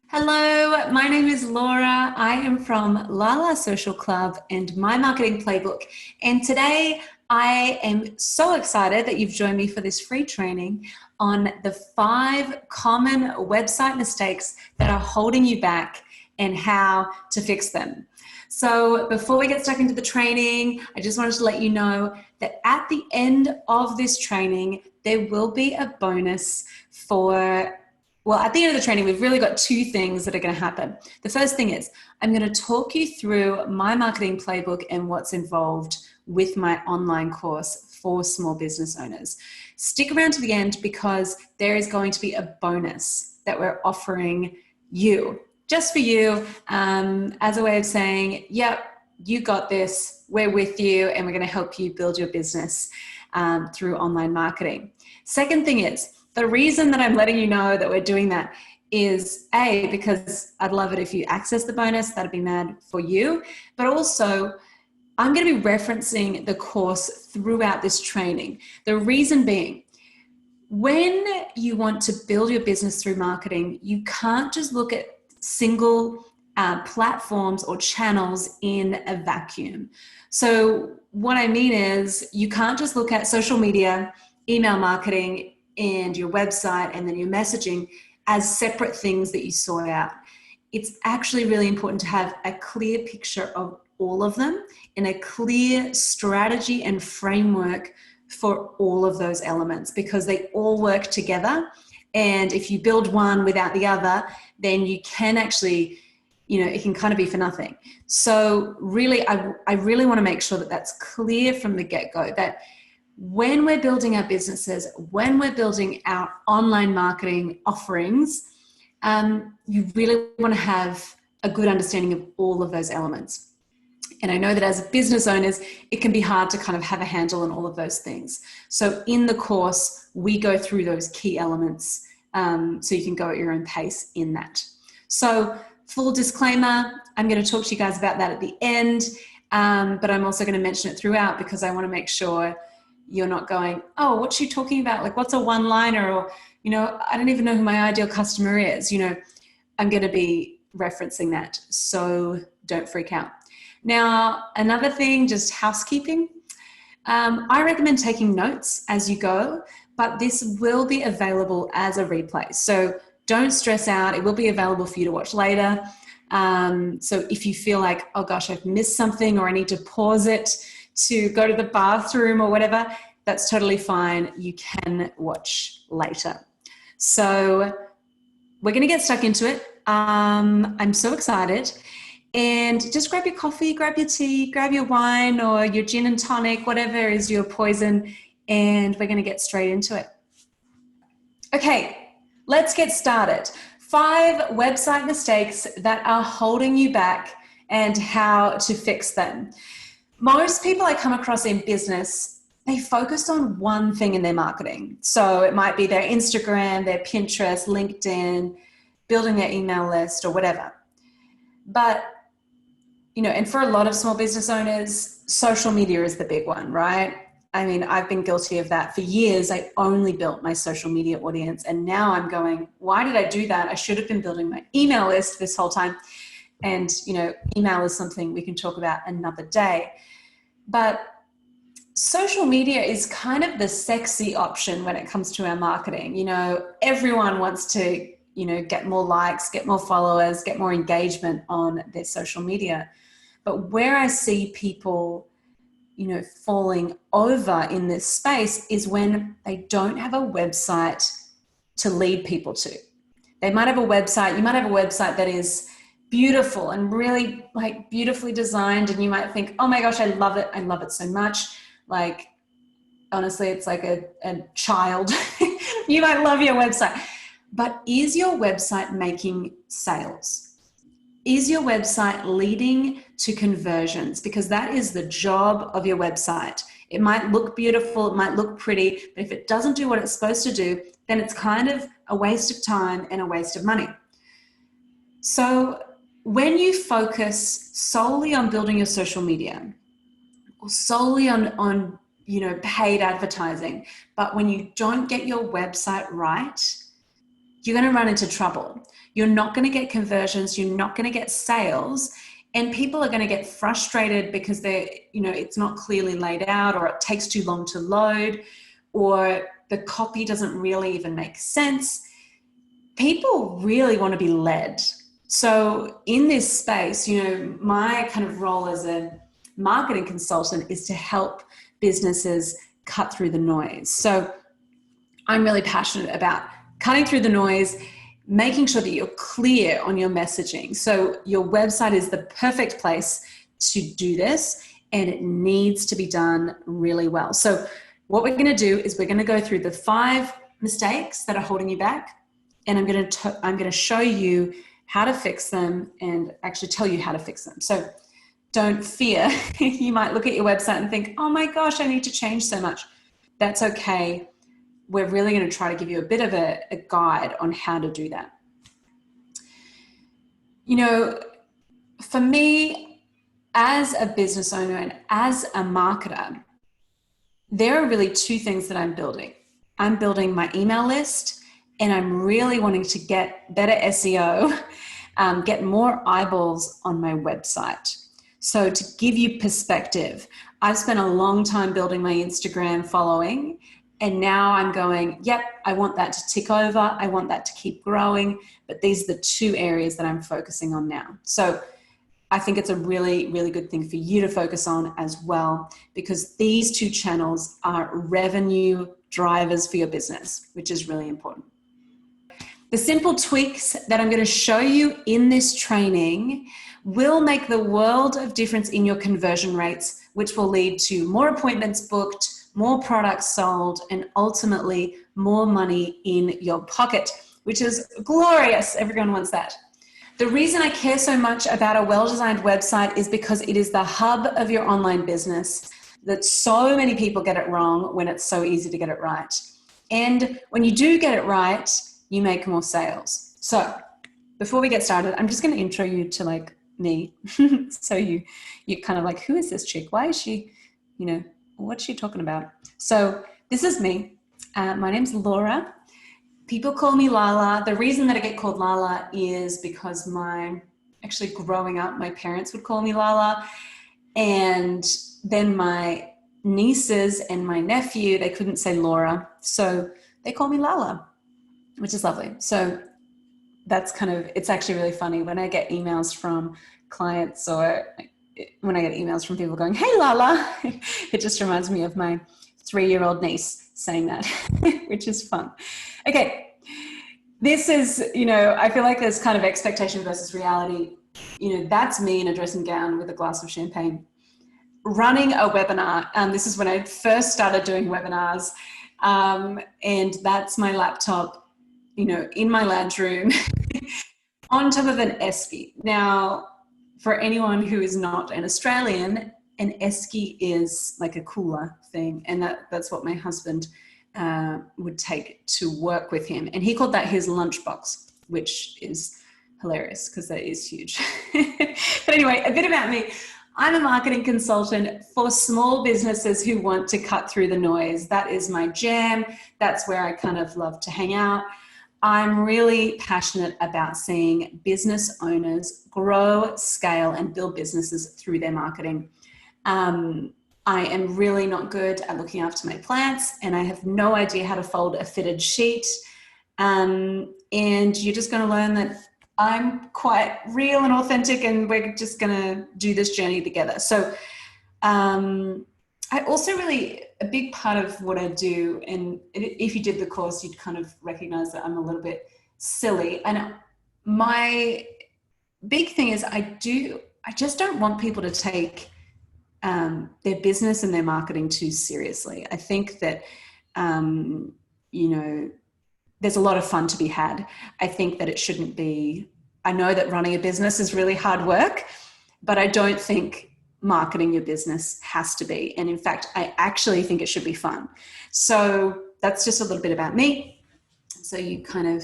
Hello, my name is Laura. I am from Lala Social Club and My Marketing Playbook. And today I am so excited that you've joined me for this free training on the 5 common website mistakes that are holding you back and how to fix them. So before we get stuck into the training, I just wanted to let you know that at the end of this training, there will be a bonus at the end of the training, we've really got 2 things that are going to happen. The first thing is I'm going to talk you through my marketing playbook and what's involved with my online course for small business owners. Stick around to the end because there is going to be a bonus that we're offering you, just for you, as a way of saying, yep, you got this, we're with you, and we're going to help you build your business through online marketing. Second thing is, the reason that I'm letting you know that we're doing that is because I'd love it if you access the bonus, that'd be mad for you, but also I'm going to be referencing the course throughout this training. The reason being, when you want to build your business through marketing, you can't just look at single platforms or channels in a vacuum. So what I mean is you can't just look at social media, email marketing, and your website and then your messaging as separate things that you sort out. It's actually really important to have a clear picture of all of them and a clear strategy and framework for all of those elements, because they all work together. And if you build one without the other, then you can actually, it can kind of be for nothing. So really, I really want to make sure that that's clear from the get-go, that when we're building our businesses, when we're building our online marketing offerings, you really want to have a good understanding of all of those elements. And I know that as business owners, it can be hard to kind of have a handle on all of those things. So in the course, we go through those key elements so you can go at your own pace in that. So full disclaimer, I'm going to talk to you guys about that at the end, but I'm also going to mention it throughout because I want to make sure you're not going, oh, what's she talking about? Like, what's a one-liner? Or, I don't even know who my ideal customer is. I'm going to be referencing that. So don't freak out. Now, another thing, just housekeeping. I recommend taking notes as you go, but this will be available as a replay. So don't stress out. It will be available for you to watch later. So if you feel like, oh gosh, I've missed something or I need to pause it to go to the bathroom or whatever, that's totally fine. You can watch later. So we're going to get stuck into it. I'm so excited. And just grab your coffee, grab your tea, grab your wine or your gin and tonic, whatever is your poison, and we're going to get straight into it. Okay, let's get started. 5 website mistakes that are holding you back and how to fix them. Most people I come across in business, they focus on one thing in their marketing. So it might be their Instagram, their Pinterest, LinkedIn, building their email list or whatever. But, and for a lot of small business owners, social media is the big one, right? I mean, I've been guilty of that for years. I only built my social media audience. And now I'm going, why did I do that? I should have been building my email list this whole time. And, email is something we can talk about another day. But social media is kind of the sexy option when it comes to our marketing. Everyone wants to, get more likes, get more followers, get more engagement on their social media. But where I see people, falling over in this space is when they don't have a website to lead people to. They might have a website. You might have a website that is beautiful and really beautifully designed, and you might think, oh my gosh, I love it so much. Like, honestly, it's like a child. You might love your website, but is your website making sales? Is your website leading to conversions? Because that is the job of your website. It might look beautiful, it might look pretty, but if it doesn't do what it's supposed to do, then it's kind of a waste of time and a waste of money. So when you focus solely on building your social media or solely on paid advertising, but when you don't get your website right, you're going to run into trouble. You're not going to get conversions. You're not going to get sales. And people are going to get frustrated because it's not clearly laid out, or it takes too long to load, or the copy doesn't really even make sense. People really want to be led. So in this space, my kind of role as a marketing consultant is to help businesses cut through the noise. So I'm really passionate about cutting through the noise, making sure that you're clear on your messaging. So your website is the perfect place to do this, and it needs to be done really well. So what we're going to do is we're going to go through the 5 mistakes that are holding you back, and I'm going to show you how to fix them and actually tell you how to fix them. So don't fear. You might look at your website and think, oh my gosh, I need to change so much. That's okay. We're really going to try to give you a bit of a guide on how to do that. For me, as a business owner and as a marketer, there are really 2 things that I'm building. I'm building my email list, and I'm really wanting to get better SEO, get more eyeballs on my website. So to give you perspective, I've spent a long time building my Instagram following, and now I'm going, yep, I want that to tick over. I want that to keep growing. But these are the 2 areas that I'm focusing on now. So I think it's a really, really good thing for you to focus on as well, because these 2 channels are revenue drivers for your business, which is really important. The simple tweaks that I'm going to show you in this training will make the world of difference in your conversion rates, which will lead to more appointments booked, more products sold, and ultimately more money in your pocket, which is glorious. Everyone wants that. The reason I care so much about a well-designed website is because it is the hub of your online business, that so many people get it wrong when it's so easy to get it right. And when you do get it right, you make more sales. So before we get started, I'm just going to intro you to me. So you kind of who is this chick? Why is she, what's she talking about? So this is me. My name's Laura. People call me Lala. The reason that I get called Lala is because actually growing up, my parents would call me Lala. And then my nieces and my nephew, they couldn't say Laura. So they call me Lala, which is lovely. So that's it's actually really funny when I get emails from clients, or when I get emails from people going, hey Lala, it just reminds me of my 3-year-old niece saying that, which is fun. Okay. This is, I feel like there's kind of expectation versus reality. That's me in a dressing gown with a glass of champagne running a webinar. This is when I first started doing webinars. And that's my laptop, in my lounge room on top of an esky. Now, for anyone who is not an Australian, an esky is like a cooler thing. And that's what my husband would take to work with him. And he called that his lunchbox, which is hilarious because that is huge. But anyway, a bit about me. I'm a marketing consultant for small businesses who want to cut through the noise. That is my jam. That's where I kind of love to hang out. I'm really passionate about seeing business owners grow, scale, and build businesses through their marketing. I am really not good at looking after my plants, and I have no idea how to fold a fitted sheet. And you're just going to learn that I'm quite real and authentic, and we're just going to do this journey together. So I also a big part of what I do, and if you did the course, you'd kind of recognize that I'm a little bit silly. And my big thing is I just don't want people to take their business and their marketing too seriously. I think that, there's a lot of fun to be had. I think that it shouldn't be, I know that running a business is really hard work, but I don't think marketing your business has to be. And in fact, I actually think it should be fun. So that's just a little bit about me. So you kind of,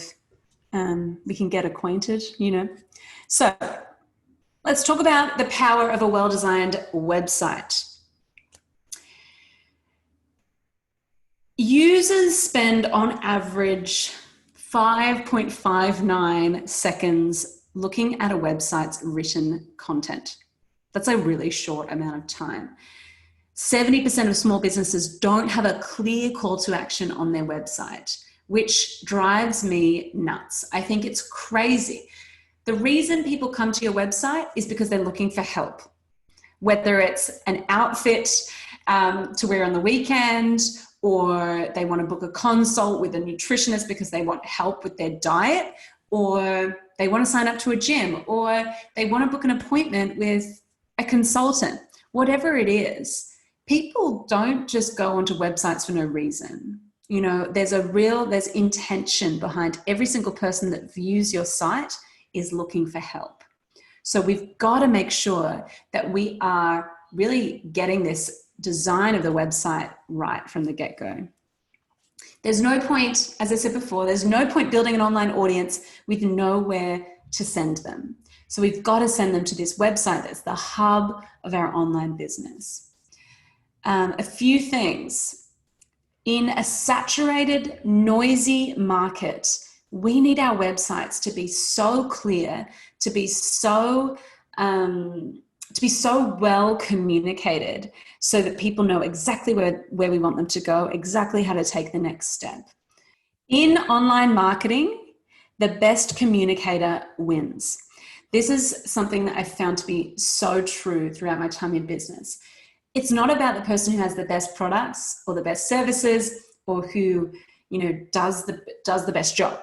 we can get acquainted, So let's talk about the power of a well-designed website. Users spend on average 5.59 seconds looking at a website's written content. That's a really short amount of time. 70% of small businesses don't have a clear call to action on their website, which drives me nuts. I think it's crazy. The reason people come to your website is because they're looking for help, whether it's an outfit to wear on the weekend, or they want to book a consult with a nutritionist because they want help with their diet, or they want to sign up to a gym, or they want to book an appointment with a consultant. Whatever it is, people don't just go onto websites for no reason. You know, there's intention behind every single person that views your site is looking for help. So we've got to make sure that we are really getting this design of the website right from the get-go. There's no point, as I said before, there's no point building an online audience with nowhere to send them. So we've got to send them to this website that's the hub of our online business. A few things. In a saturated, noisy market, we need our websites to be so clear, to be so well communicated so that people know exactly where we want them to go, exactly how to take the next step. In online marketing, the best communicator wins. This is something that I've found to be so true throughout my time in business. It's not about the person who has the best products or the best services or who, does the best job.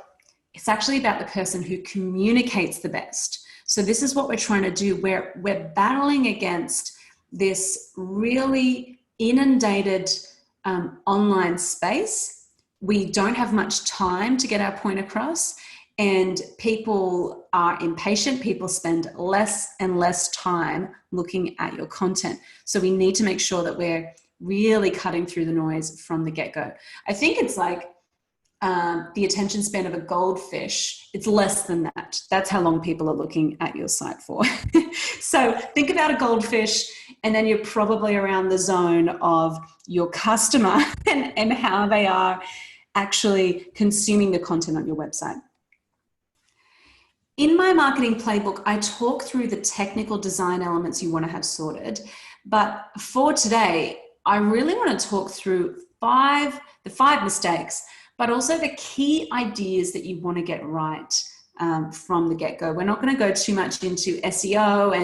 It's actually about the person who communicates the best. So this is what we're trying to do. We're battling against this really inundated online space. We don't have much time to get our point across, and people are impatient. People spend less and less time looking at your content. So we need to make sure that we're really cutting through the noise from the get-go. I think it's like the attention span of a goldfish. It's less than that. That's how long people are looking at your site for. So think about a goldfish, and then you're probably around the zone of your customer and how they are actually consuming the content on your website. In my marketing playbook, I talk through the technical design elements you want to have sorted. But for today, I really want to talk through the five mistakes, but also the key ideas that you want to get right from the get-go. We're not going to go too much into SEO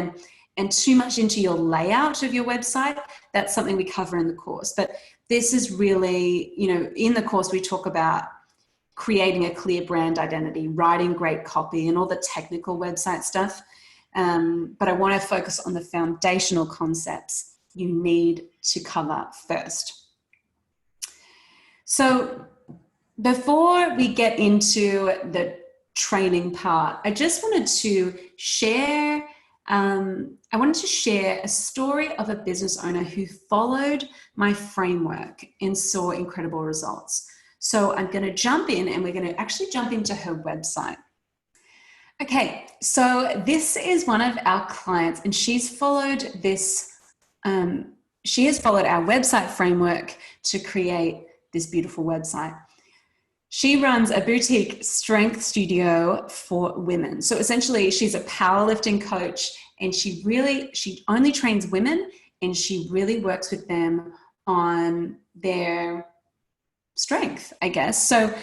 and too much into your layout of your website. That's something we cover in the course. But this is really, in the course we talk about creating a clear brand identity, writing great copy, and all the technical website stuff. But I want to focus on the foundational concepts you need to cover first. So before we get into the training part, I just wanted to share a story of a business owner who followed my framework and saw incredible results. So I'm going to jump in, and we're going to actually jump into her website. Okay, so this is one of our clients, and she's followed this, she has followed our website framework to create this beautiful website. She runs a boutique strength studio for women. So essentially she's a powerlifting coach, and she only trains women, and she really works with them on their strength, I guess. So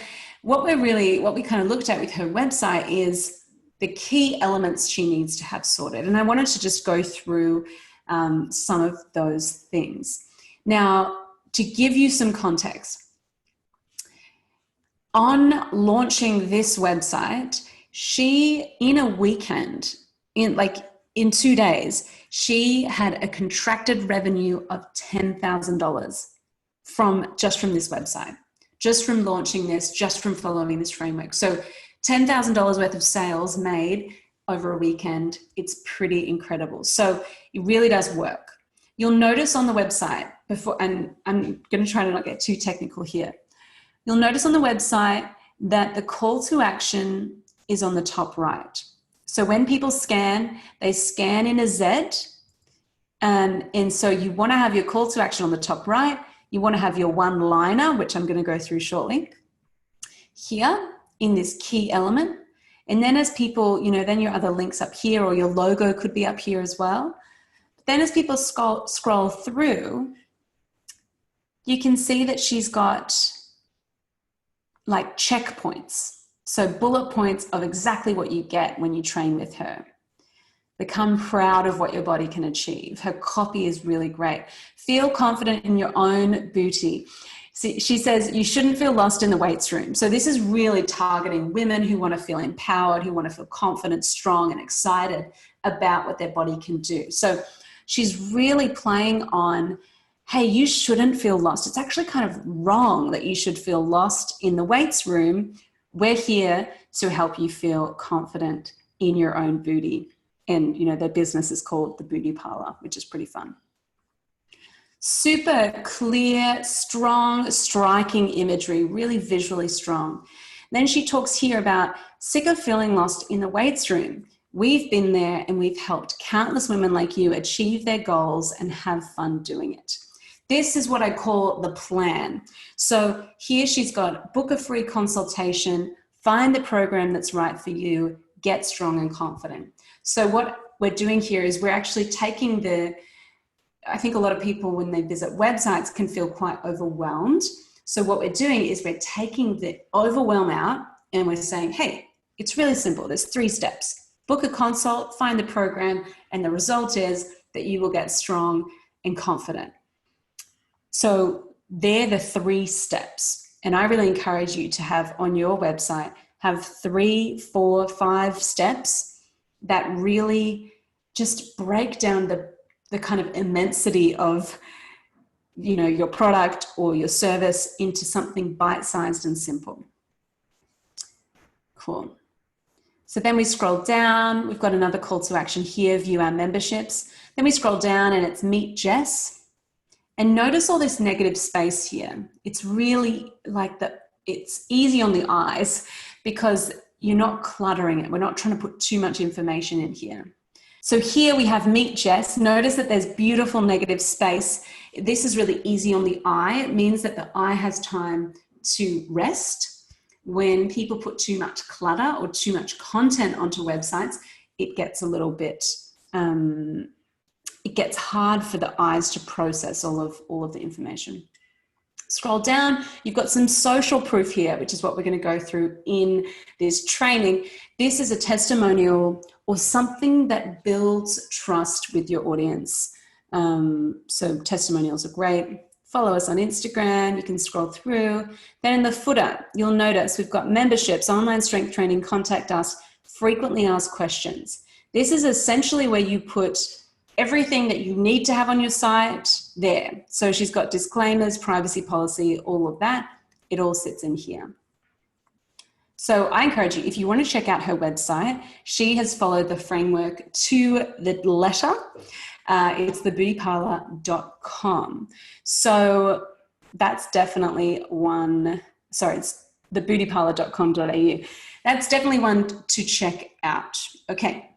what we kind of looked at with her website is the key elements she needs to have sorted. And I wanted to just go through some of those things. Now, to give you some context, on launching this website, she, in a weekend, in 2 days, she had a contracted revenue of $10,000 from this website, just from launching this, just from following this framework. So $10,000 worth of sales made over a weekend. It's pretty incredible. So it really does work. You'll notice on the website and I'm going to try to not get too technical here. You'll notice on the website that the call to action is on the top right. So when people scan, they scan in a Z. And so you want to have your call to action on the top right. You want to have your one-liner, which I'm going to go through shortly, here. in this key element. And then as people, then your other links up here, or your logo could be up here as well. Then as people scroll through, you can see that she's got like checkpoints. So bullet points of exactly what you get when you train with her. Become proud of what your body can achieve. Her copy is really great. Feel confident in your own booty. See, she says you shouldn't feel lost in the weights room. So this is really targeting women who want to feel empowered, who want to feel confident, strong, and excited about what their body can do. So she's really playing on, hey, you shouldn't feel lost. It's actually kind of wrong that you should feel lost in the weights room. We're here to help you feel confident in your own booty. And, their business is called The Booty Parlor, which is pretty fun. Super clear, strong, striking imagery, really visually strong. Then she talks here about sick of feeling lost in the weights room. We've been there and we've helped countless women like you achieve their goals and have fun doing it. This is what I call the plan. So here she's got book a free consultation, find the program that's right for you, get strong and confident. So what we're doing here is we're actually taking I think a lot of people when they visit websites can feel quite overwhelmed. So what we're doing is we're taking the overwhelm out and we're saying, hey, it's really simple. There's 3 steps. Book a consult, find the program, and the result is that you will get strong and confident. So they're the 3 steps. And I really encourage you to have on your website, have 3, 4, 5 steps that really just break down the kind of immensity of, your product or your service into something bite-sized and simple. Cool. So then we scroll down, we've got another call to action here, view our memberships. Then we scroll down and it's meet Jess. And notice all this negative space here. It's really it's easy on the eyes because you're not cluttering it. We're not trying to put too much information in here. So here we have meet Jess. Notice that there's beautiful negative space. This is really easy on the eye. It means that the eye has time to rest. When people put too much clutter or too much content onto websites, it gets a little bit, it gets hard for the eyes to process all of the information. Scroll down, you've got some social proof here, which is what we're going to go through in this training. This is a testimonial or something that builds trust with your audience. So testimonials are great. Follow us on Instagram. You can scroll through. Then in the footer, you'll notice we've got memberships, online strength training, contact us, frequently asked questions. This is essentially where you put everything that you need to have on your site there. So she's got disclaimers, privacy policy, all of that. It all sits in here. So I encourage you, if you want to check out her website, she has followed the framework to the letter. It's thebootyparlor.com. So that's definitely one, it's thebootyparlor.com.au. That's definitely one to check out. Okay.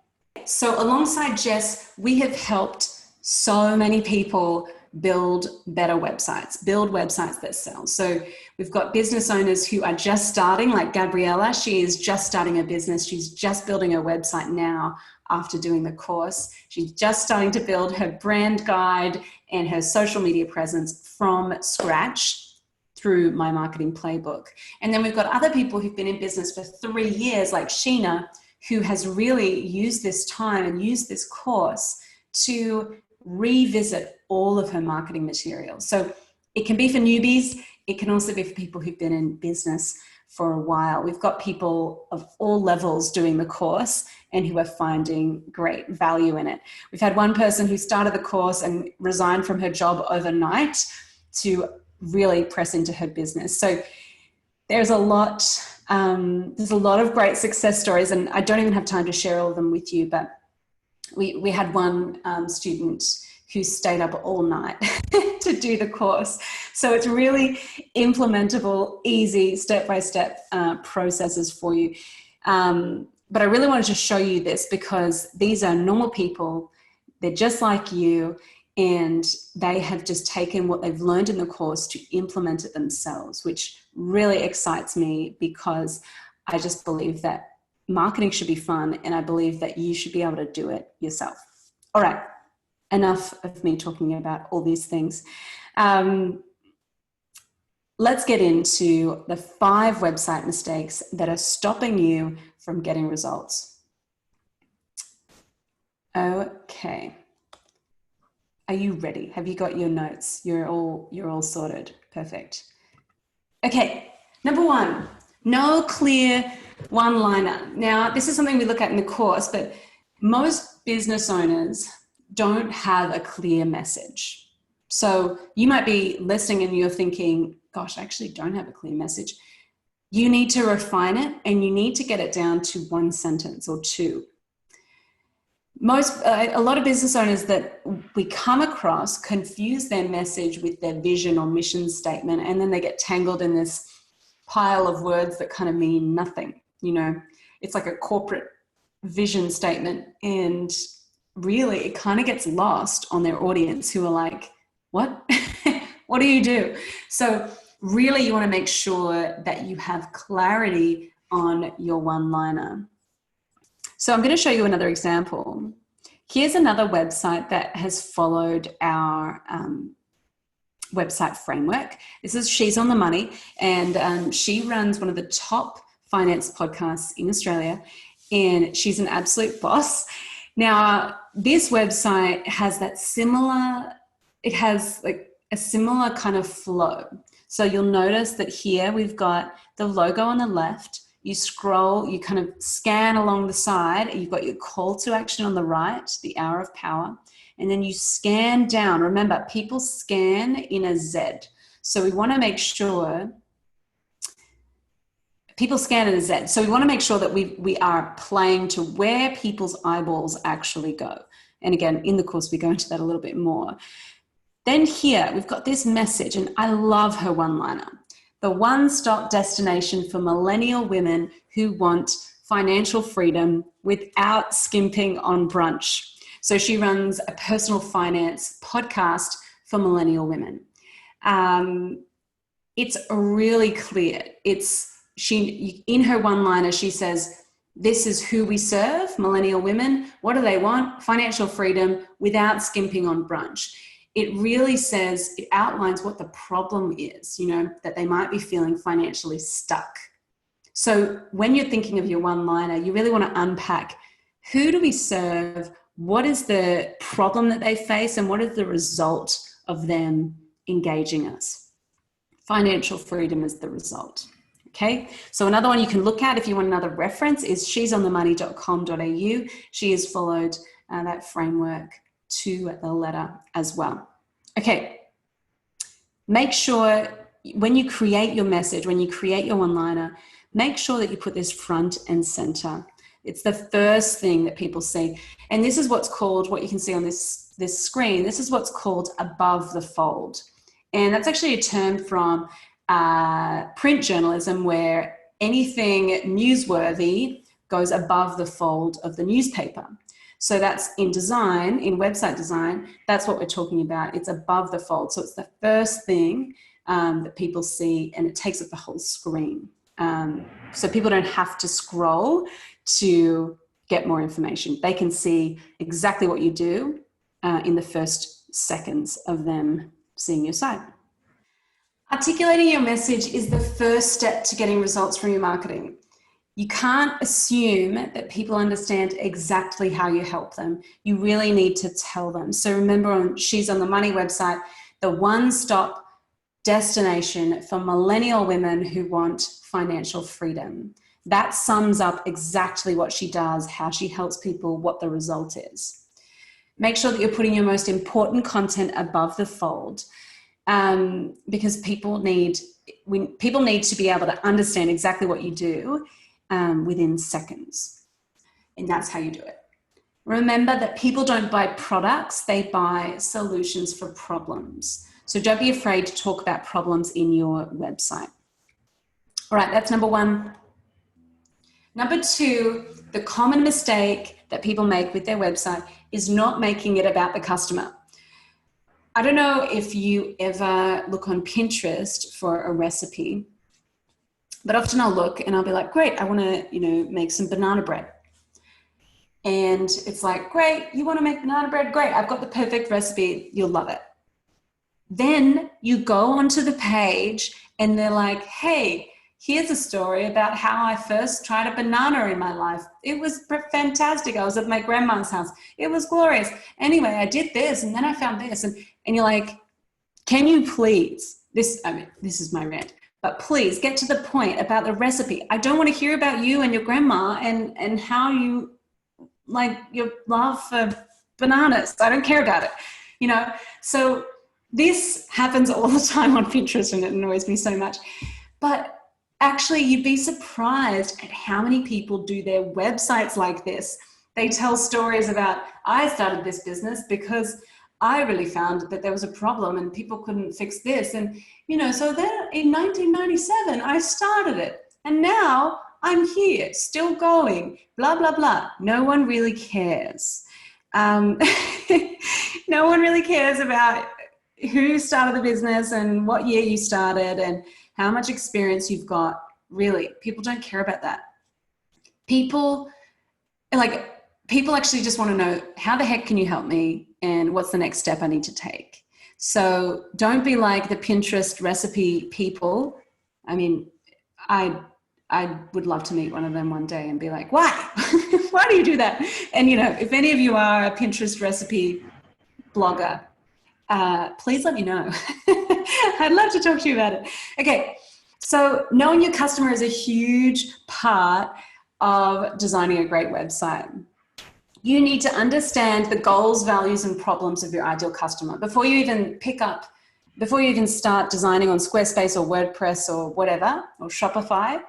So alongside Jess, we have helped so many people build better websites, build websites that sell. So we've got business owners who are just starting, like Gabriella. She is just starting a business. She's just building her website now after doing the course. She's just starting to build her brand guide and her social media presence from scratch through My Marketing Playbook. And then we've got other people who've been in business for 3 years, like Sheena, who has really used this time and used this course to revisit all of her marketing materials. So it can be for newbies. It can also be for people who've been in business for a while. We've got people of all levels doing the course and who are finding great value in it. We've had one person who started the course and resigned from her job overnight to really press into her business. So there's a lot of great success stories, and I don't even have time to share all of them with you, but we had one student who stayed up all night to do the course. So it's really implementable, easy, step-by-step processes for you. But I really wanted to show you this because these are normal people. They're just like you, and they have just taken what they've learned in the course to implement it themselves, which really excites me because I just believe that marketing should be fun, and I believe that you should be able to do it yourself. All right, enough of me talking about all these things. Let's get into the 5 website mistakes that are stopping you from getting results. Okay. Are you ready? Have you got your notes? You're all sorted. Perfect. Okay. Number 1, no clear one-liner. Now, this is something we look at in the course, but most business owners don't have a clear message. So you might be listening and you're thinking, gosh, I actually don't have a clear message. You need to refine it, and you need to get it down to 1 sentence or 2. A lot of business owners that we come across confuse their message with their vision or mission statement, and then they get tangled in this pile of words that kind of mean nothing. You know, it's like a corporate vision statement, and really it kind of gets lost on their audience, who are like, what? What do you do? So really you want to make sure that you have clarity on your one-liner. So I'm going to show you another example. Here's another website that has followed our website framework. This is She's on the Money, and she runs one of the top finance podcasts in Australia, and she's an absolute boss. Now, this website has that similar, it has like a similar kind of flow. So you'll notice that here we've got the logo on the left. You scroll, you kind of scan along the side. You've got your call to action on the right, the hour of power. And then you scan down. Remember, people scan in a Z. So we want to make sure people scan in a Z. So we want to make sure that we are playing to where people's eyeballs actually go. And again, in the course, we go into that a little bit more. Then here, we've got this message, and I love her one-liner. The one-stop destination for millennial women who want financial freedom without skimping on brunch. So she runs a personal finance podcast for millennial women. It's really clear. In her one-liner, she says, this is who we serve, millennial women. What do they want? Financial freedom without skimping on brunch. It really says, it outlines what the problem is, that they might be feeling financially stuck. So when you're thinking of your one-liner, you really want to unpack, who do we serve? What is the problem that they face? And what is the result of them engaging us? Financial freedom is the result. Okay. So another one you can look at if you want another reference is she'sonthemoney.com.au. She has followed that framework to the letter as well. Okay, make sure when you create your message, when you create your one-liner, make sure that you put this front and center. It's the first thing that people see. And this is what's called, what you can see on this screen, this is what's called above the fold. And that's actually a term from print journalism, where anything newsworthy goes above the fold of the newspaper. So that's in design, in website design, that's what we're talking about. It's above the fold. So it's the first thing that people see, and it takes up the whole screen. So people don't have to scroll to get more information. They can see exactly what you do in the first seconds of them seeing your site. Articulating your message is the first step to getting results from your marketing. You can't assume that people understand exactly how you help them. You really need to tell them. So remember, on She's on the Money website, the one-stop destination for millennial women who want financial freedom. That sums up exactly what she does, how she helps people, what the result is. Make sure that you're putting your most important content above the fold, because people need to be able to understand exactly what you do within seconds. And that's how you do it. Remember that people don't buy products, they buy solutions for problems. So don't be afraid to talk about problems in your website. All right, that's number 1. Number 2, the common mistake that people make with their website is not making it about the customer. I don't know if you ever look on Pinterest for a recipe, But often I'll look and I'll be like, great, I want to, make some banana bread. And it's like, great, you want to make banana bread? Great, I've got the perfect recipe. You'll love it. Then you go onto the page and they're like, hey, here's a story about how I first tried a banana in my life. It was fantastic. I was at my grandma's house. It was glorious. Anyway, I did this and then I found this. And you're like, can you please, this is my rant, but please get to the point about the recipe. I don't want to hear about you and your grandma and how you like your love for bananas. I don't care about it, So this happens all the time on Pinterest and it annoys me so much. But actually, you'd be surprised at how many people do their websites like this. They tell stories about, I started this business because I really found that there was a problem and people couldn't fix this. And, so then in 1997, I started it. And now I'm here, still going, blah, blah, blah. No one really cares. No one really cares about who started the business and what year you started and how much experience you've got. Really, people don't care about that. People actually just want to know, how the heck can you help me and what's the next step I need to take? So don't be like the Pinterest recipe people. I mean, I would love to meet one of them one day and be like, why? Why do you do that? And, if any of you are a Pinterest recipe blogger, please let me know. I'd love to talk to you about it. Okay, so knowing your customer is a huge part of designing a great website. You need to understand the goals, values, and problems of your ideal customer before you even start designing on Squarespace or WordPress or whatever, or Shopify.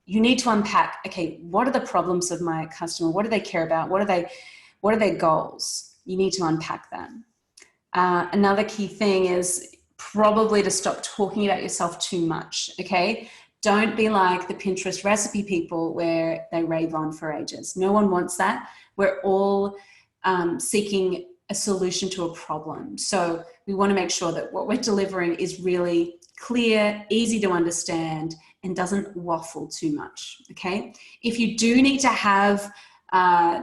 You need to unpack, okay, what are the problems of my customer? What do they care about? What are their goals? You need to unpack them. Another key thing is probably to stop talking about yourself too much, okay? Don't be like the Pinterest recipe people where they rave on for ages. No one wants that. We're all seeking a solution to a problem. So we want to make sure that what we're delivering is really clear, easy to understand, and doesn't waffle too much, okay? If you do need to have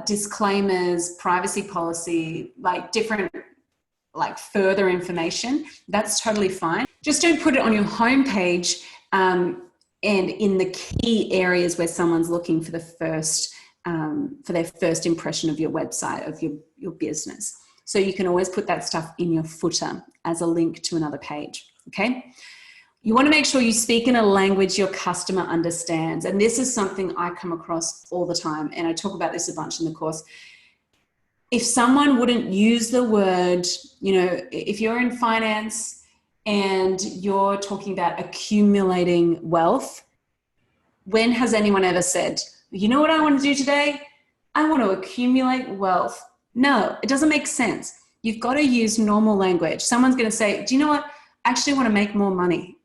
disclaimers, privacy policy, different further information, that's totally fine. Just don't put it on your homepage and in the key areas where someone's looking for their first impression of your website, of your business. So you can always put that stuff in your footer as a link to another page, okay? You want to make sure you speak in a language your customer understands. And this is something I come across all the time, and I talk about this a bunch in the course. If someone wouldn't use the word, if you're in finance and you're talking about accumulating wealth, when has anyone ever said, you know what I want to do today? I want to accumulate wealth. No, it doesn't make sense. You've got to use normal language. Someone's going to say, do you know what? I actually want to make more money.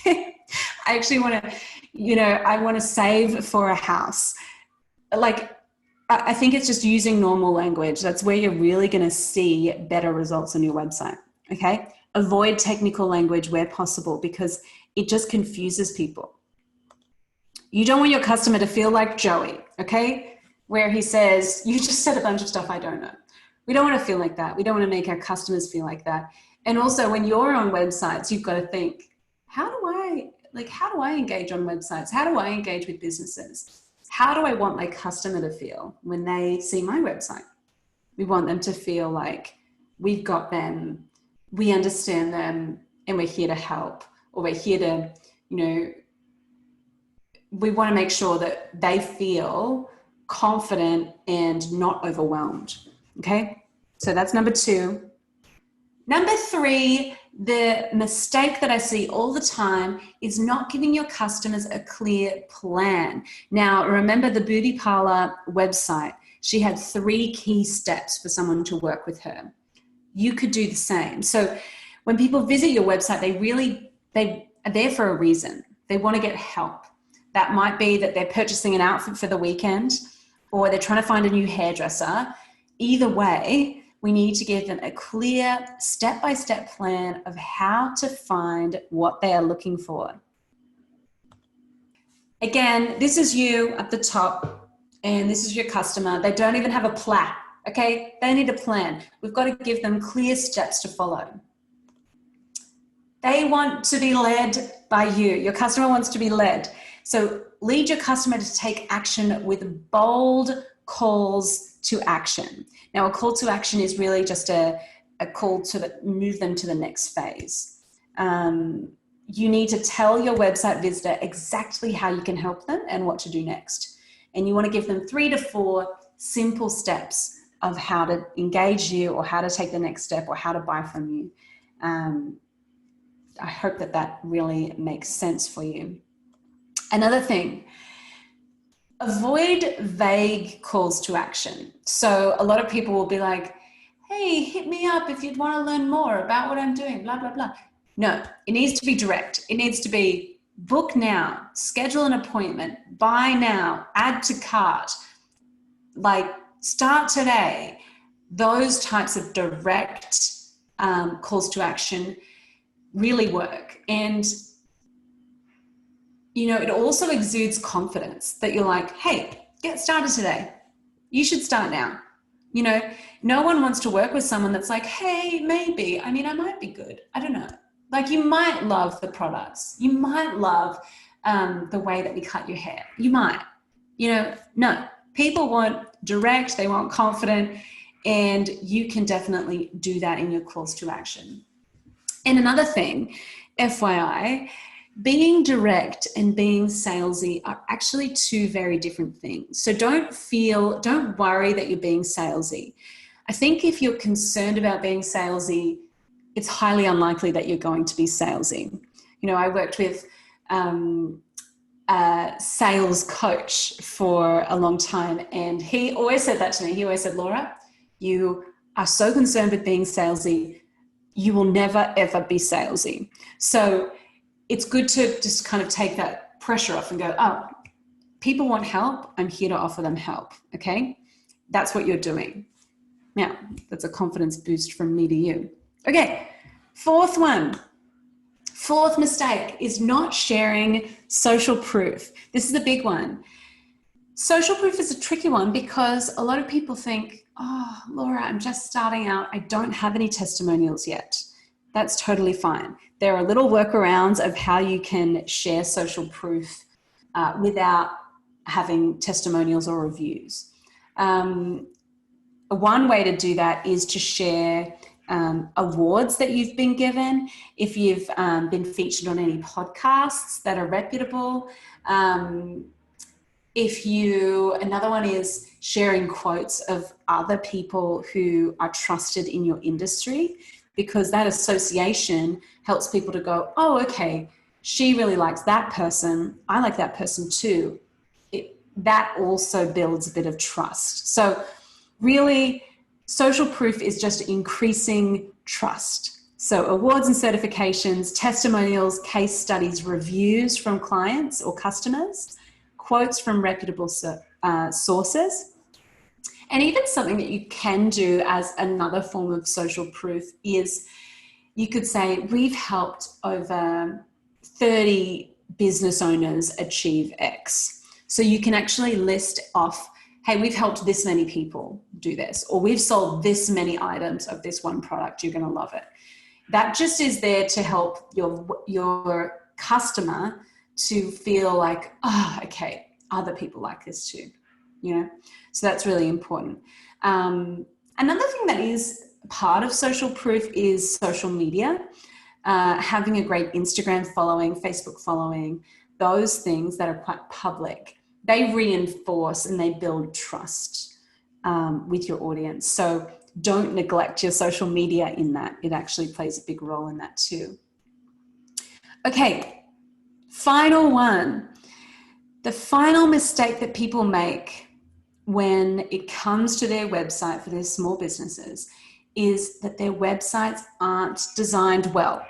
I actually want to, I want to save for a house. I think it's just using normal language. That's where you're really going to see better results on your website, okay? Avoid technical language where possible because it just confuses people. You don't want your customer to feel like Joey, okay? Where he says, you just said a bunch of stuff I don't know. We don't want to feel like that. We don't want to make our customers feel like that. And also when you're on websites, you've got to think, how do I engage on websites? How do I engage with businesses? How do I want my customer to feel when they see my website? We want them to feel like we've got them, we understand them, and we're here to help, or we're here to, we want to make sure that they feel confident and not overwhelmed, okay? So that's number 2. Number 3, the mistake that I see all the time is not giving your customers a clear plan. Now, remember the beauty parlor website, she had 3 key steps for someone to work with her. You could do the same. So when people visit your website, they are there for a reason. They want to get help. That might be that they're purchasing an outfit for the weekend, or they're trying to find a new hairdresser. Either way, we need to give them a clear step-by-step plan of how to find what they are looking for. Again, this is you at the top and this is your customer. They don't even have a plan, okay? They need a plan. We've got to give them clear steps to follow. They want to be led by you. Your customer wants to be led. So lead your customer to take action with bold calls to action. Now, a call to action is really just a call to move them to the next phase. You need to tell your website visitor exactly how you can help them and what to do next. And you want to give them 3 to 4 simple steps of how to engage you or how to take the next step or how to buy from you. I hope that really makes sense for you. Another thing, avoid vague calls to action. So a lot of people will be like, hey, hit me up if you'd want to learn more about what I'm doing, blah, blah, blah. No, it needs to be direct. It needs to be book now, schedule an appointment, buy now, add to cart, like start today. Those types of direct calls to action really work. And, you know, it also exudes confidence that you're like, hey, get started today. You should start now. You know, no one wants to work with someone that's like, hey, maybe, I mean, I might be good. I don't know. Like, you might love the products. You might love the way that we cut your hair. You might, you know, no. People want direct, they want confident, and you can definitely do that in your calls to action. And another thing, FYI, being direct and being salesy are actually 2 very different things. So don't worry that you're being salesy. I think if you're concerned about being salesy, it's highly unlikely that you're going to be salesy. You know, I worked with a sales coach for a long time, and he always said that to me. He always said, Laura, you are so concerned with being salesy, you will never, ever be salesy. So it's good to just kind of take that pressure off and go, oh, people want help. I'm here to offer them help. Okay. That's what you're doing. Now, that's a confidence boost from me to you. Okay. 4th mistake is not sharing social proof. This is a big one. Social proof is a tricky one because a lot of people think, oh, Laura, I'm just starting out. I don't have any testimonials yet. That's totally fine. There are little workarounds of how you can share social proof without having testimonials or reviews. One way to do that is to share awards that you've been given. If you've been featured on any podcasts that are reputable. Another one is sharing quotes of other people who are trusted in your industry, because that association helps people to go, oh, okay, she really likes that person. I like that person too. That also builds a bit of trust. So really, social proof is just increasing trust. So awards and certifications, testimonials, case studies, reviews from clients or customers, quotes from reputable sources. And even something that you can do as another form of social proof is you could say, we've helped over 30 business owners achieve X. So you can actually list off, hey, we've helped this many people do this, or we've sold this many items of this one product. You're going to love it. That just is there to help your customer to feel like, oh, okay, other people like this too, you know? So that's really important. Another thing that is part of social proof is social media. Having a great Instagram following, Facebook following, those things that are quite public, they reinforce and they build trust with your audience. So don't neglect your social media in that. It actually plays a big role in that too. Okay, final one. The final mistake that people make when it comes to their website for their small businesses is that their websites aren't designed well.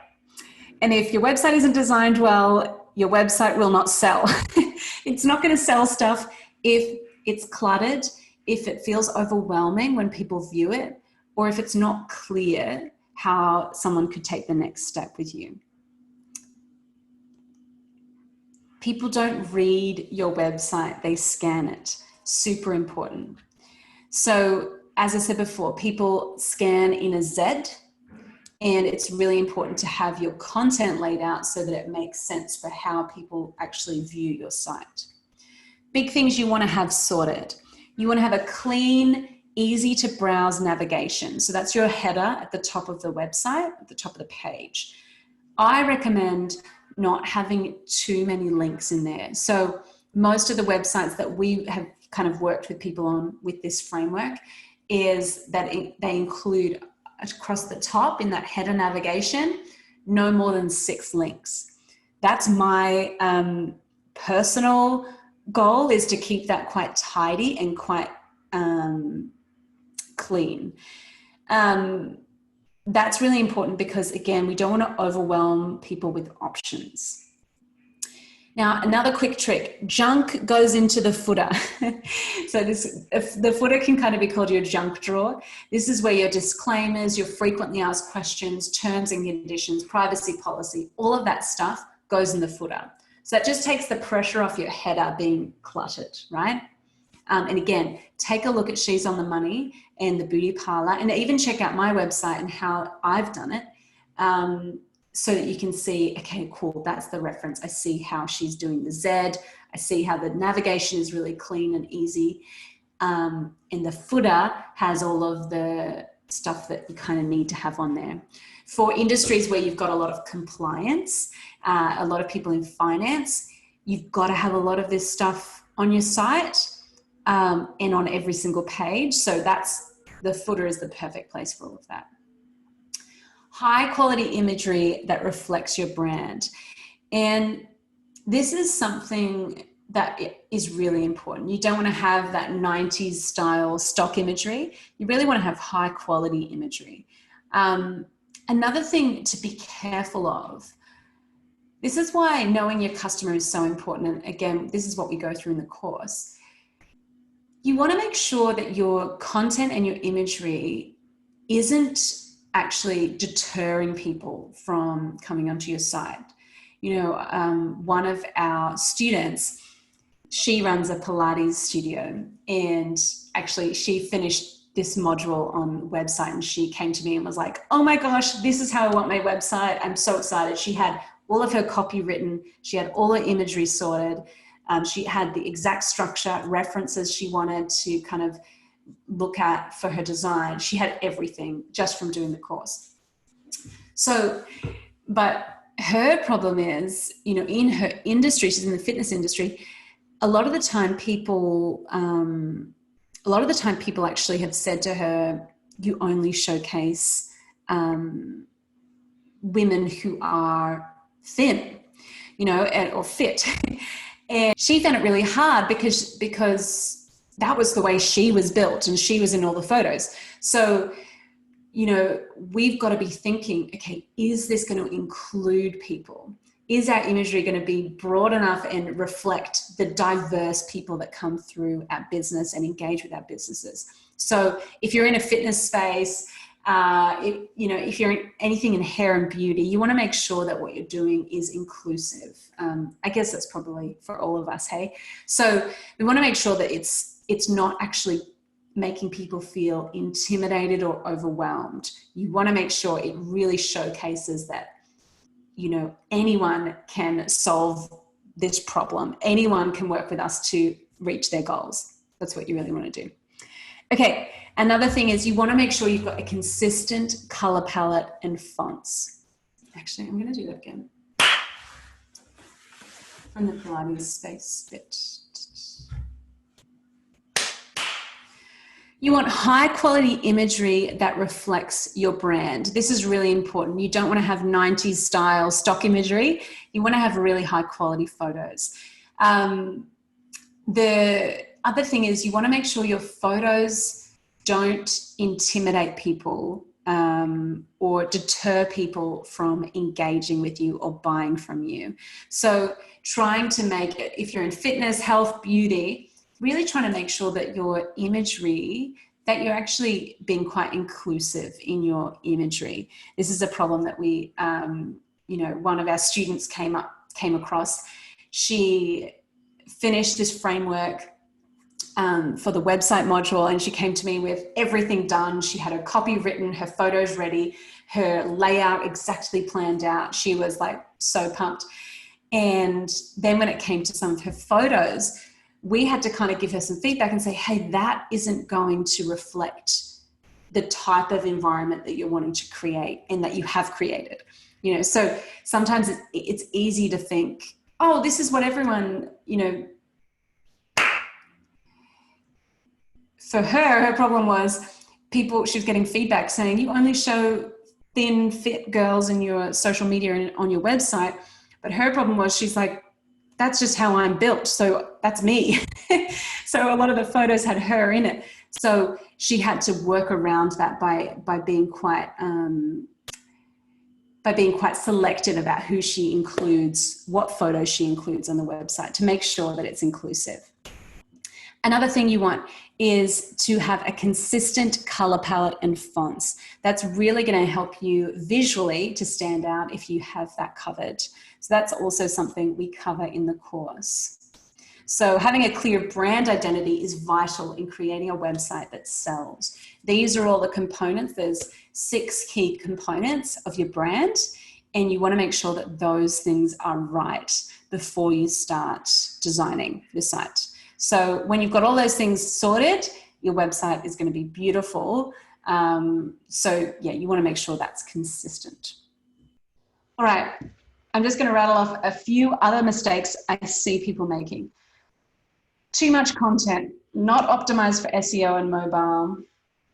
And if your website isn't designed well, your website will not sell. It's not going to sell stuff if it's cluttered, if it feels overwhelming when people view it, or if it's not clear how someone could take the next step with you. people don't read your website, they scan it. Super important. So as I said before, people scan in a Z, and it's really important to have your content laid out so that it makes sense for how people actually view your site. Big things you want to have sorted. You want to have a clean, easy to browse navigation. So that's your header at the top of the website, at the top of the page. I recommend not having too many links in there. So most of the websites that we have kind of worked with people on with this framework is that they include across the top in that header navigation, no more than 6 links. That's my personal goal, is to keep that quite tidy and quite clean. That's really important because, again, we don't want to overwhelm people with options. Now, another quick trick, junk goes into the footer. So the footer can kind of be called your junk drawer. This is where your disclaimers, your frequently asked questions, terms and conditions, privacy policy, all of that stuff goes in the footer. So that just takes the pressure off your header being cluttered, right? And again, take a look at She's on the Money and the Beauty Parlor, and even check out my website and how I've done it. So that you can see, okay, cool, that's the reference. I see how she's doing the Z. I see how the navigation is really clean and easy. And the footer has all of the stuff that you kind of need to have on there. For industries where you've got a lot of compliance, a lot of people in finance, you've got to have a lot of this stuff on your site and on every single page. So the footer is the perfect place for all of that. High quality imagery that reflects your brand. And this is something that is really important. You don't want to have that 90s style stock imagery. You really want to have high quality imagery. Another thing to be careful of, this is why knowing your customer is so important. And again, this is what we go through in the course. You want to make sure that your content and your imagery isn't actually deterring people from coming onto your site. You know, one of our students, she runs a Pilates studio, and actually she finished this module on website, and she came to me and was like, oh my gosh, this is how I want my website. I'm so excited. She had all of her copy written. She had all her imagery sorted. She had the exact structure, references she wanted to kind of look at for her design. She had everything just from doing the course. So, but her problem is, you know, in her industry, she's in the fitness industry, a lot of the time people actually have said to her, you only showcase women who are thin, you know, or fit. And she found it really hard because that was the way she was built and she was in all the photos. So, you know, we've got to be thinking, okay, is this going to include people? Is our imagery going to be broad enough and reflect the diverse people that come through our business and engage with our businesses? So if you're in a fitness space, if you're in anything in hair and beauty, you want to make sure that what you're doing is inclusive. I guess that's probably for all of us, hey? So we want to make sure that it's not actually making people feel intimidated or overwhelmed. You want to make sure it really showcases that, you know, anyone can solve this problem. Anyone can work with us to reach their goals. That's what you really want to do. Okay, another thing is you want to make sure you've got a consistent color palette and fonts. Actually, I'm going to do that again. From the Pilates space bit. You want high quality imagery that reflects your brand. This is really important. You don't want to have 90s style stock imagery. You want to have really high quality photos. The other thing is you want to make sure your photos don't intimidate people or deter people from engaging with you or buying from you. So trying to make it, if you're in fitness, health, beauty, really trying to make sure that your imagery, that you're actually being quite inclusive in your imagery. This is a problem that we, one of our students came across. she finished this framework for the website module, and she came to me with everything done. She had her copy written, her photos ready, her layout exactly planned out. She was like so pumped. And then when it came to some of her photos, we had to kind of give her some feedback and say, hey, that isn't going to reflect the type of environment that you're wanting to create and that you have created. You know, so sometimes it's easy to think, oh, this is what everyone, you know. For her problem was she was getting feedback saying, you only show thin, fit girls in your social media and on your website. But her problem was, she's like, that's just how I'm built. So that's me. So a lot of the photos had her in it. So she had to work around that by being quite selective about who she includes, what photos she includes on the website, to make sure that it's inclusive. Another thing you want is to have a consistent color palette and fonts. That's really going to help you visually to stand out if you have that covered. So that's also something we cover in the course. So having a clear brand identity is vital in creating a website that sells. These are all the components. There's 6 key components of your brand, and you want to make sure that those things are right before you start designing your site. So when you've got all those things sorted, your website is going to be beautiful. So yeah, you want to make sure that's consistent. All right, I'm just going to rattle off a few other mistakes I see people making. Too much content, not optimized for SEO and mobile.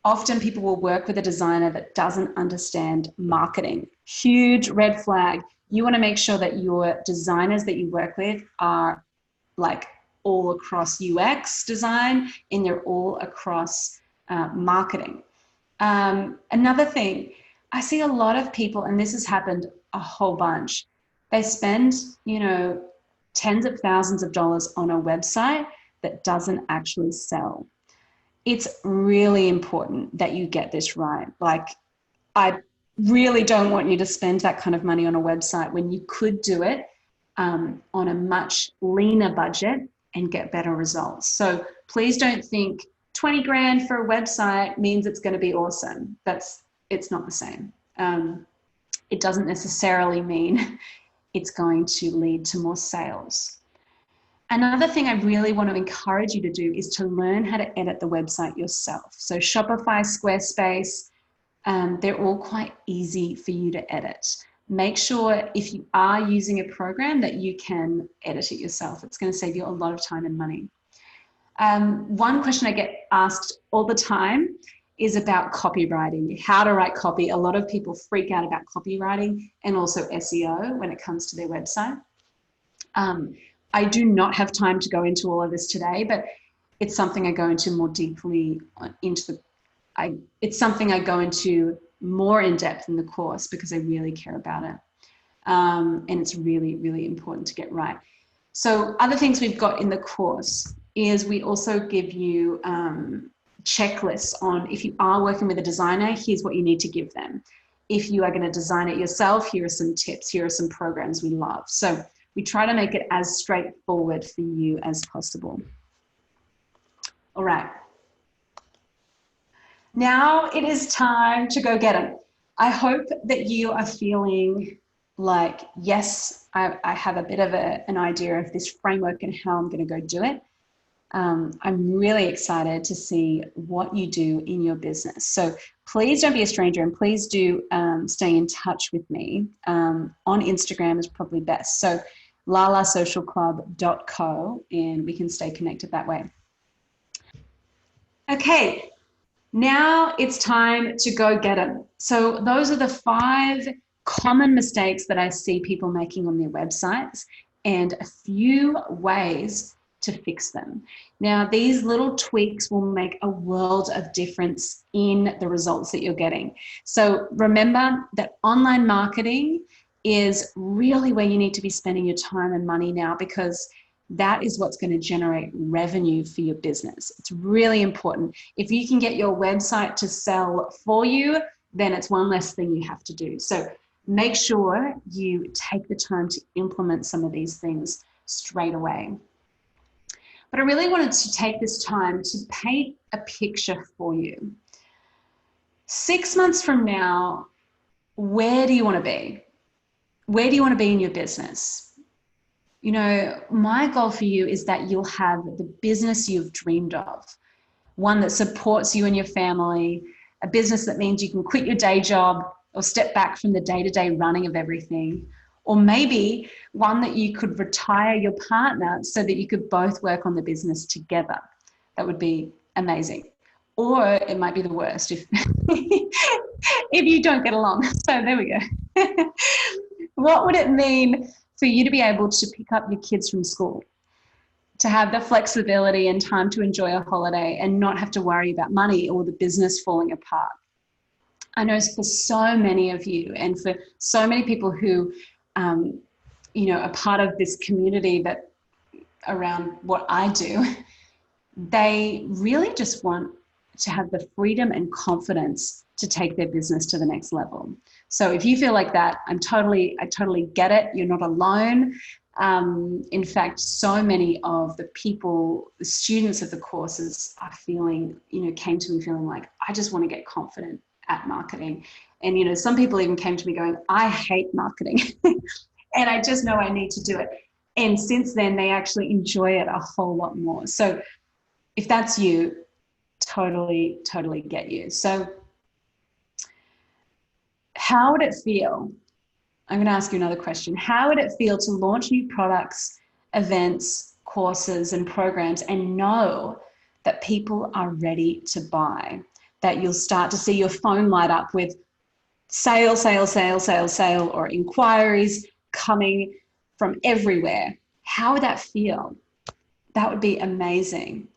Often people will work with a designer that doesn't understand marketing. Huge red flag. You want to make sure that your designers that you work with are like all across UX design, and they're all across marketing. Another thing, I see a lot of people, and this has happened a whole bunch, they spend, you know, tens of thousands of dollars on a website that doesn't actually sell. It's really important that you get this right. Like, I really don't want you to spend that kind of money on a website when you could do it on a much leaner budget and get better results. So please don't think 20 grand for a website means it's going to be awesome. It's not the same. It doesn't necessarily mean it's going to lead to more sales. Another thing I really want to encourage you to do is to learn how to edit the website yourself. So Shopify, Squarespace, they're all quite easy for you to edit. Make sure if you are using a program that you can edit it yourself. It's going to save you a lot of time and money. One question I get asked all the time is about copywriting, how to write copy. A lot of people freak out about copywriting and also SEO when it comes to their website. I do not have time to go into all of this today, but it's something I go into more deeply it's something I go into more in depth in the course because I really care about it. And it's really, really important to get right. So other things we've got in the course is we also give you checklists on, if you are working with a designer, here's what you need to give them. If you are going to design it yourself, here are some tips, here are some programs we love. So we try to make it as straightforward for you as possible. All right. Now it is time to go get them. I hope that you are feeling like, yes, I have a bit of an idea of this framework and how I'm going to go do it. I'm really excited to see what you do in your business. So please don't be a stranger, and please do stay in touch with me. On Instagram is probably best. So lalasocialclub.co, and we can stay connected that way. Okay. Now it's time to go get them. So those are the 5 common mistakes that I see people making on their websites and a few ways to fix them. Now, these little tweaks will make a world of difference in the results that you're getting. So remember that online marketing is really where you need to be spending your time and money now, because that is what's going to generate revenue for your business. It's really important. If you can get your website to sell for you, then it's one less thing you have to do. So make sure you take the time to implement some of these things straight away. But I really wanted to take this time to paint a picture for you. 6 months from now, where do you want to be? Where do you want to be in your business? You know, my goal for you is that you'll have the business you've dreamed of, one that supports you and your family, a business that means you can quit your day job or step back from the day-to-day running of everything, or maybe one that you could retire your partner so that you could both work on the business together. That would be amazing. Or it might be the worst if, if you don't get along. So there we go. What would it mean for you to be able to pick up your kids from school, to have the flexibility and time to enjoy a holiday and not have to worry about money or the business falling apart? I know for so many of you and for so many people who, you know, are part of this community that around what I do, they really just want to have the freedom and confidence to take their business to the next level. So if you feel like that, I totally get it. You're not alone. In fact, so many of the people, the students of the courses are feeling, you know, came to me feeling like, I just want to get confident at marketing. And, you know, some people even came to me going, I hate marketing and I just know I need to do it. And since then, they actually enjoy it a whole lot more. So if that's you, totally get you. So how would it feel? I'm going to ask you another question. How would it feel to launch new products, events, courses, and programs and know that people are ready to buy? That you'll start to see your phone light up with sale, or inquiries coming from everywhere. How would that feel? That would be amazing.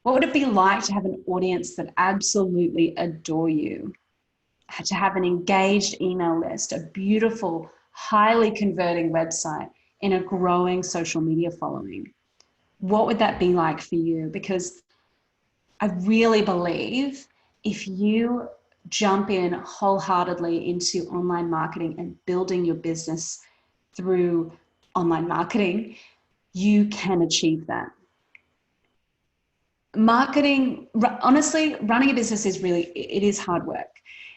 What would it be like to have an audience that absolutely adore you? To have an engaged email list, a beautiful, highly converting website, and a growing social media following? What would that be like for you? Because I really believe if you jump in wholeheartedly into online marketing and building your business through online marketing, you can achieve that. Marketing, honestly, running a business it is hard work.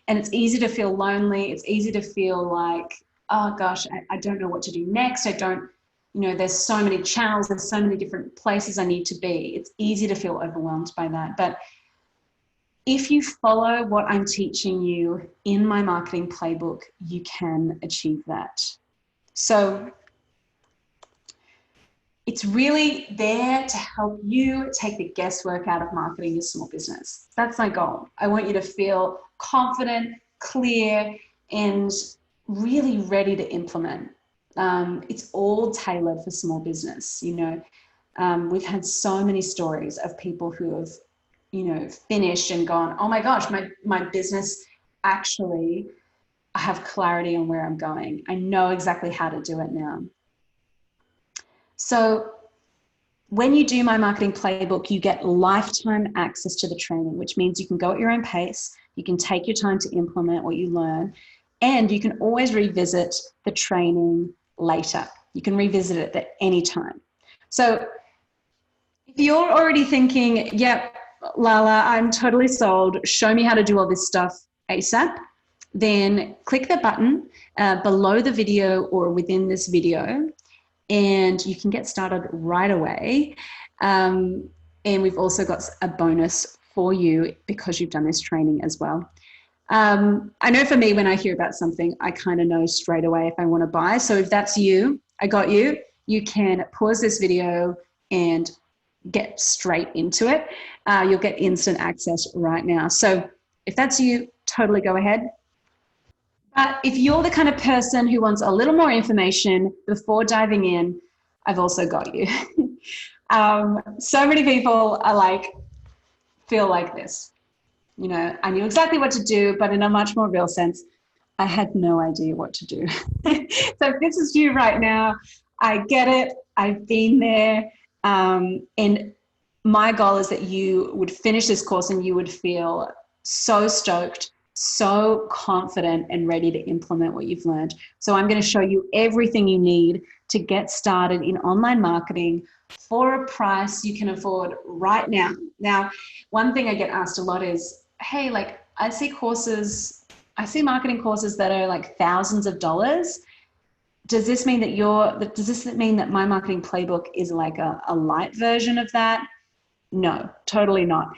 And it's easy to feel lonely. It's easy to feel like, oh gosh, I don't know what to do next. There's so many channels, there's so many different places I need to be. It's easy to feel overwhelmed by that. But if you follow what I'm teaching you in my marketing playbook, you can achieve that. So it's really there to help you take the guesswork out of marketing your small business. That's my goal. I want you to feel confident, clear, and really ready to implement. It's all tailored for small business. We've had so many stories of people who have, finished and gone, oh my gosh, my business actually, I have clarity on where I'm going. I know exactly how to do it now. So when you do my marketing playbook, you get lifetime access to the training, which means you can go at your own pace. You can take your time to implement what you learn, and you can always revisit the training later. You can revisit it at any time. So if you're already thinking, yep, Lala, I'm totally sold, show me how to do all this stuff ASAP, then click the button below the video or within this video, and you can get started right away. And we've also got a bonus for you because you've done this training as well. I know for me, when I hear about something, I kind of know straight away if I want to buy. So if that's you, I got you. You can pause this video and get straight into it. You'll get instant access right now. So if that's you, totally go ahead. But if you're the kind of person who wants a little more information before diving in, I've also got you. So many people feel like this. I knew exactly what to do, but in a much more real sense, I had no idea what to do. So if this is you right now, I get it. I've been there. And my goal is that you would finish this course and you would feel so stoked, so confident and ready to implement what you've learned. So I'm going to show you everything you need to get started in online marketing for a price you can afford right now. Now, one thing I get asked a lot is, hey, like I see marketing courses that are like thousands of dollars. Does this mean that my marketing playbook is like a light version of that? No, totally not.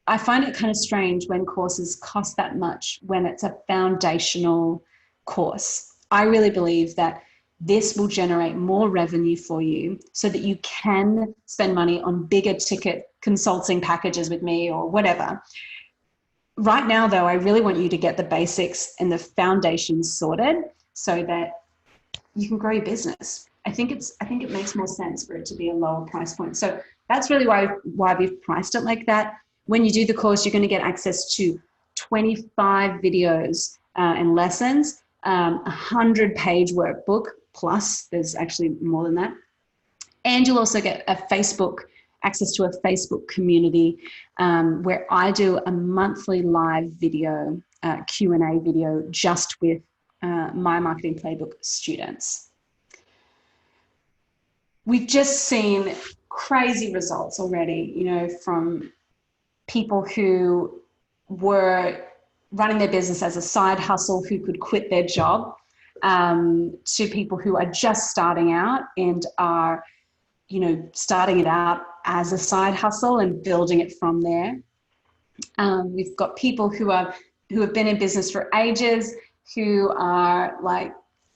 I find it kind of strange when courses cost that much when it's a foundational course. I really believe that this will generate more revenue for you so that you can spend money on bigger ticket consulting packages with me or whatever. Right now, though, I really want you to get the basics and the foundations sorted so that you can grow your business. I think it makes more sense for it to be a lower price point. So that's really why we've priced it like that. When you do the course, you're going to get access to 25 videos and lessons, 100-page workbook, plus there's actually more than that. And you'll also get access to a Facebook community where I do a monthly live video, Q&A video, just with my marketing playbook students. We've just seen crazy results already, from people who were running their business as a side hustle who could quit their job, to people who are just starting out and are, starting it out as a side hustle and building it from there. We've got people who have been in business for ages, who are like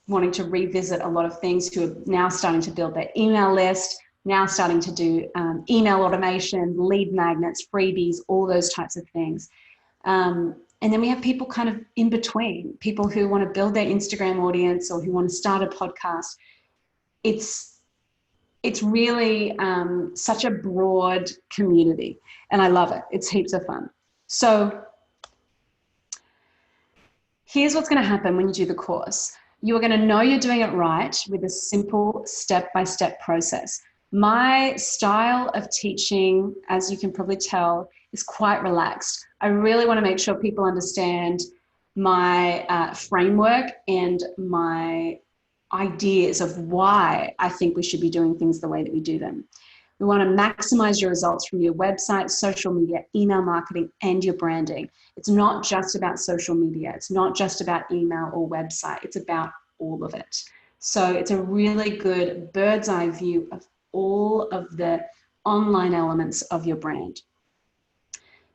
wanting to revisit a lot of things, who are now starting to build their email list, now starting to do email automation, lead magnets, freebies, all those types of things. And then we have people kind of in between, people who want to build their Instagram audience or who want to start a podcast. It's really such a broad community, and I love it. It's heaps of fun. So here's what's going to happen when you do the course. You are going to know you're doing it right with a simple step-by-step process. My style of teaching, as you can probably tell, is quite relaxed. I really want to make sure people understand my framework and my ideas of why I think we should be doing things the way that we do them. We want to maximize your results from your website, social media, email marketing, and your branding. It's not just about social media. It's not just about email or website. It's about all of it. So it's a really good bird's eye view of all of the online elements of your brand.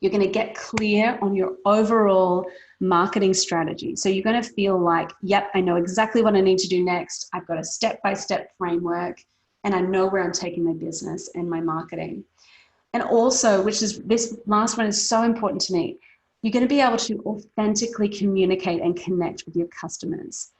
You're going to get clear on your overall marketing strategy. So you're going to feel like, yep, I know exactly what I need to do next. I've got a step-by-step framework, and I know where I'm taking my business and my marketing. And also, this last one is so important to me, you're going to be able to authentically communicate and connect with your customers.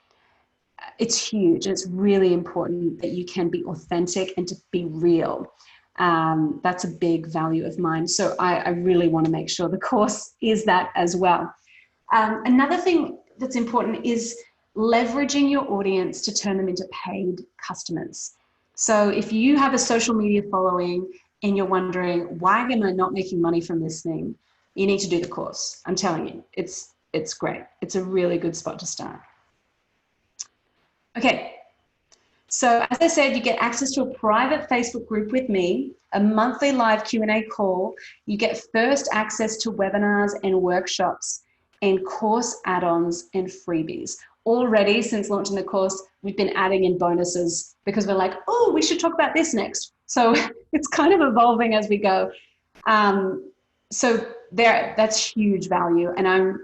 It's huge. It's really important that you can be authentic and to be real. That's a big value of mine. So I really want to make sure the course is that as well. Another thing that's important is leveraging your audience to turn them into paid customers. So if you have a social media following and you're wondering, why am I not making money from this thing? You need to do the course. I'm telling you, it's great. It's a really good spot to start. Okay. So as I said, you get access to a private Facebook group with me, a monthly live Q&A call. You get first access to webinars and workshops and course add-ons and freebies. Already, since launching the course, we've been adding in bonuses because we're like, oh, we should talk about this next. So it's kind of evolving as we go. That's huge value. And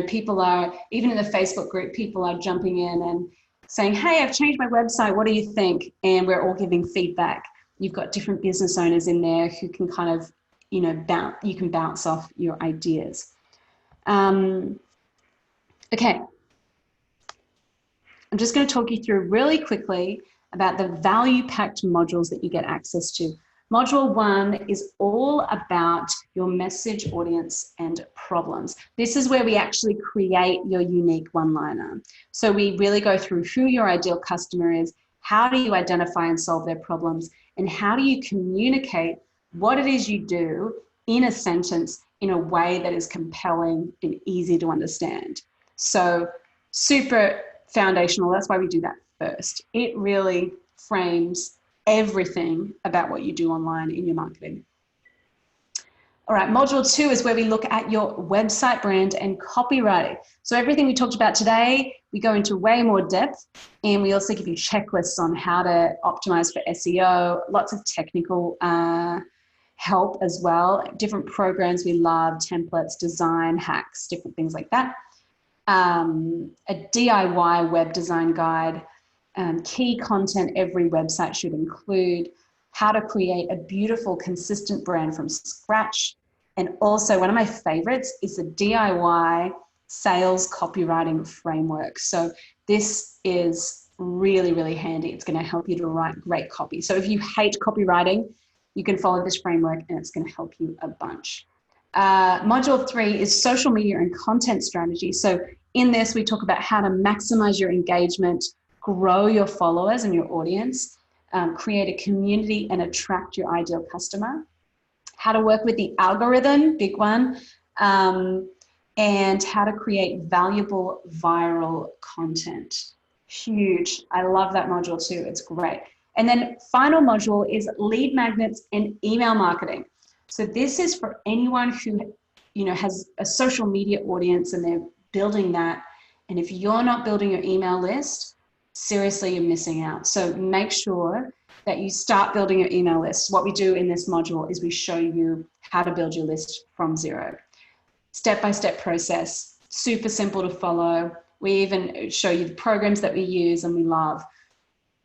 people are, even in the Facebook group, people are jumping in and saying, hey, I've changed my website. What do you think? And we're all giving feedback. You've got different business owners in there who can kind of, you can bounce off your ideas. Okay. I'm just going to talk you through really quickly about the value-packed modules that you get access to. Module 1 is all about your message, audience, and problems. This is where we actually create your unique one-liner. So we really go through who your ideal customer is, how do you identify and solve their problems, and how do you communicate what it is you do in a sentence in a way that is compelling and easy to understand. So super foundational. That's why we do that first. It really frames everything about what you do online in your marketing. All right, module 2 is where we look at your website brand and copywriting. So everything we talked about today, we go into way more depth, and we also give you checklists on how to optimize for SEO, lots of technical help as well, different programs we love, templates, design hacks, different things like that. A DIY web design guide, key content every website should include, how to create a beautiful, consistent brand from scratch. And also one of my favorites is the DIY sales copywriting framework. So this is really, really handy. It's going to help you to write great copy. So if you hate copywriting, you can follow this framework and it's going to help you a bunch. Module 3 is social media and content strategy. So in this, we talk about how to maximize your engagement, grow your followers and your audience, create a community and attract your ideal customer, how to work with the algorithm, big one, and how to create valuable viral content. Huge. I love that module too. It's great. And then final module is lead magnets and email marketing. So this is for anyone who, has a social media audience and they're building that. And if you're not building your email list, seriously, you're missing out. So make sure that you start building your email list. What we do in this module is we show you how to build your list from zero. Step-by-step process, super simple to follow. We even show you the programs that we use and we love.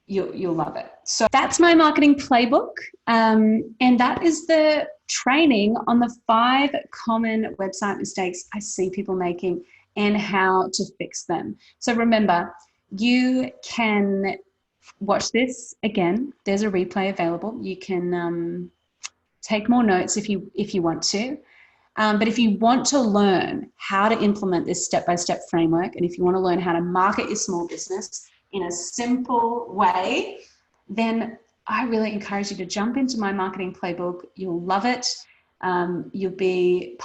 You'll love it. So that's my marketing playbook. And that is the training on the 5 common website mistakes I see people making and how to fix them. So remember, you can watch this again. There's a replay available. You can take more notes if you want to. But if you want to learn how to implement this step-by-step framework, and if you want to learn how to market your small business in a simple way, then I really encourage you to jump into my marketing playbook. You'll love it. You'll be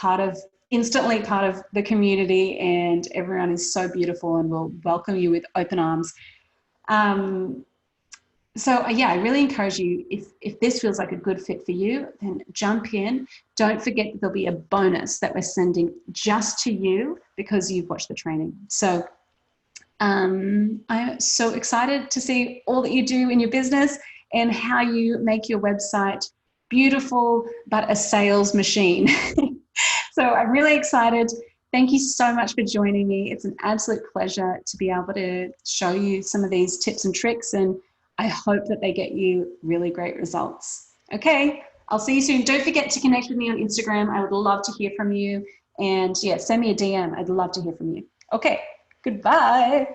instantly part of the community, and everyone is so beautiful and will welcome you with open arms. So I really encourage you, if this feels like a good fit for you, then jump in. Don't forget that there'll be a bonus that we're sending just to you because you've watched the training. So I'm so excited to see all that you do in your business and how you make your website beautiful, but a sales machine. So I'm really excited. Thank you so much for joining me. It's an absolute pleasure to be able to show you some of these tips and tricks, and I hope that they get you really great results. Okay, I'll see you soon. Don't forget to connect with me on Instagram. I would love to hear from you. And yeah, send me a DM. I'd love to hear from you. Okay, goodbye.